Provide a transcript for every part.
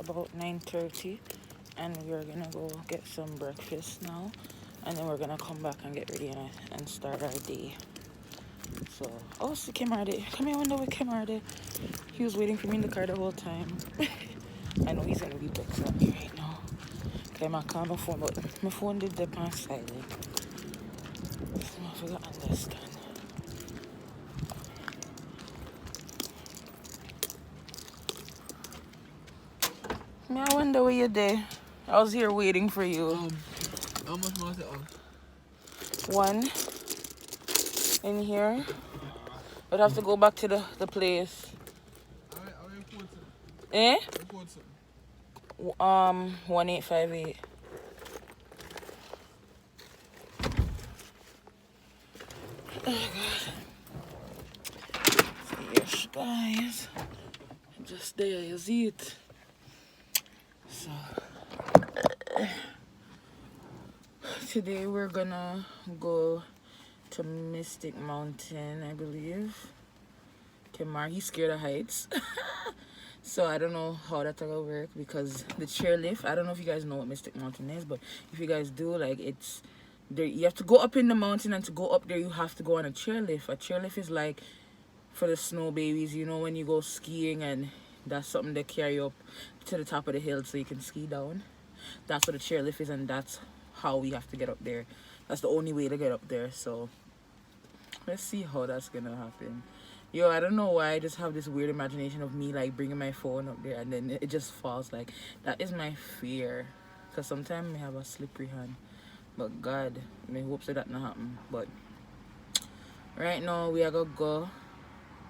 about 9:30, and we're gonna go get some breakfast now, and then we're gonna come back and get ready and start our day. So, oh, see Kimar. Come here, wonder where Kimar. He was waiting for me in the car the whole time. I know he's gonna be texting me right now. Okay, I call my phone, but my phone did dip on silent. So I forgot to understand. I wonder where you're there. I was here waiting for you. How much was it? One in here. I'd have to go back to the place. Eh? 1858. Oh God. So yes, guys. Just there, you see it. So today we're gonna go to Mystic Mountain, I believe. Kimar, he's scared of heights. So I don't know how that's gonna work because the chairlift, I don't know if you guys know what Mystic Mountain is, but if you guys do, like, it's there, you have to go up in the mountain, and to go up there you have to go on a chairlift. A chairlift is like for the snow babies, you know, when you go skiing, and that's something they carry up to the top of the hill so you can ski down. That's what a chairlift is, and that's how we have to get up there. That's the only way to get up there. So let's see how that's gonna happen. Yo, I don't know why I just have this weird imagination of me like bringing my phone up there and then it just falls. Like, that is my fear, because sometimes I have a slippery hand, but God, I hope so that not happen. But right now we are gonna go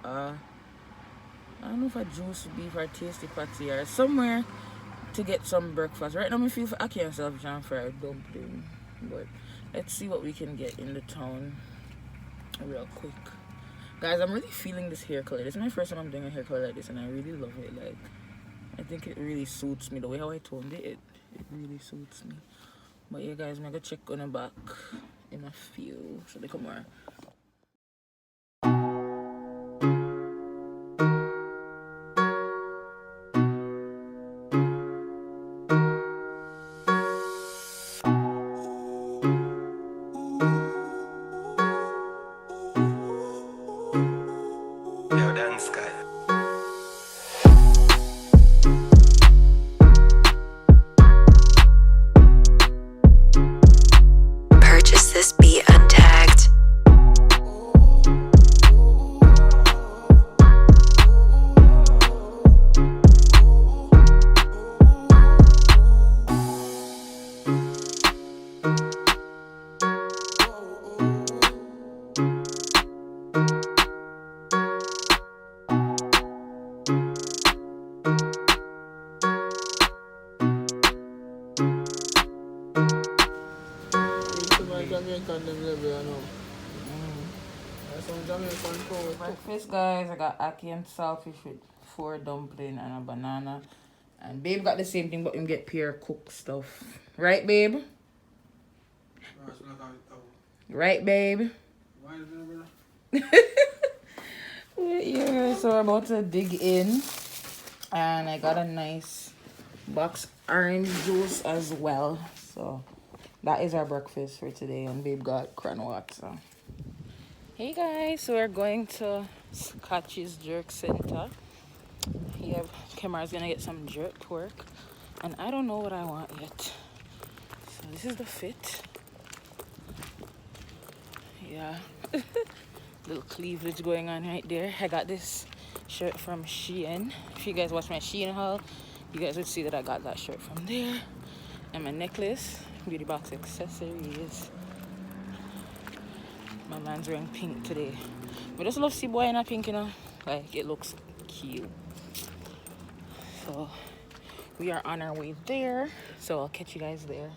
I don't know if a juice beef or tasty patty or somewhere to get some breakfast. Right now I feel I can't selfish and fried dumpling, but let's see what we can get in the town real quick. Guys, I'm really feeling this hair color. This is my first time I'm doing a hair color like this, and I really love it. Like, I think it really suits me. The way how I toned it, it really suits me. But yeah, guys, I'm gonna check on the back in a few. So they come on. Purchase this beat untagged. Breakfast, guys. I got ackee and saltfish with 4 dumpling and a banana. And babe got the same thing, but him get pear cooked stuff. Right, babe? Right, babe? Yeah, so we're about to dig in. And I got a nice box orange juice as well. So that is our breakfast for today. And babe got cranwat. So hey guys, so we're going to Scotchies Jerk Center. Here, Kimar's gonna get some jerk pork, and I don't know what I want yet. So this is the fit. Yeah, little cleavage going on right there. I got this shirt from Shein. If you guys watch my Shein haul, you guys would see that I got that shirt from there. And my necklace, beauty box accessories. My man's wearing pink today. But I just love see boy in a pink, you know. Like, it looks cute. So we are on our way there. So I'll catch you guys there.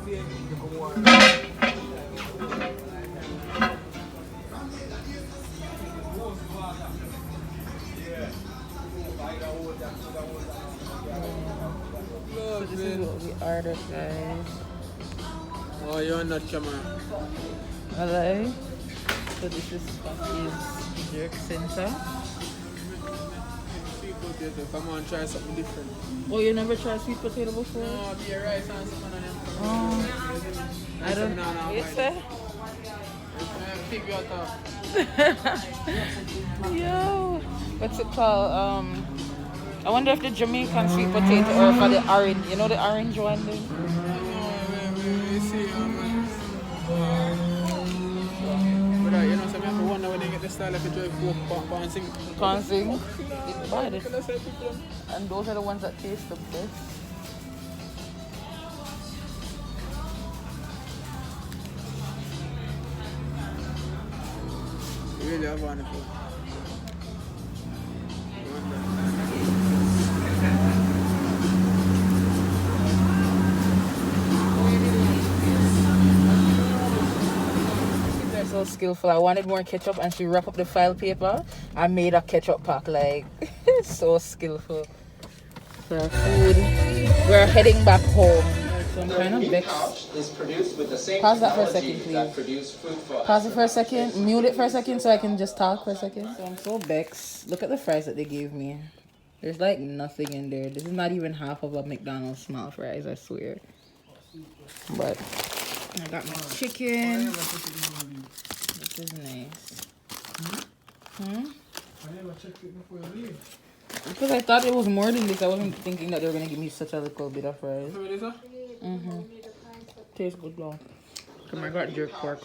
So this is what we ordered, guys. Oh, you're on that camera. Hello. So this is Scotchies jerk center. Sweet potato. Come on, try something different. Oh, you never tried sweet potato before? No, be a rice and some of them. Oh, I don't know. You say? Pig you out. Yo, what's it called? I wonder if the Jamaican sweet potato or for the orange, you know the orange one then? We see, but you know, some people wonder when they get the style of a joy folk and sing. Can't sing. It's bad. And those are the ones that taste the best. You really have one. They're so skillful. I wanted more ketchup and she wrapped up the file paper and made a ketchup pack. Like, so skillful. For our food, we're heading back home. So I'm kind of vexed. Pause that for a second, please. Pause it for a second. Mute it for a second so I can just talk for a second. So I'm so vexed. Look at the fries that they gave me. There's like nothing in there. This is not even half of a McDonald's small fries, I swear. But I got my chicken. This is nice. I never checked it before you leave. Because I thought it was more than this. I wasn't thinking that they were going to give me such a little bit of fries. So it is, huh? Tastes good though. Come on, I got jerk pork.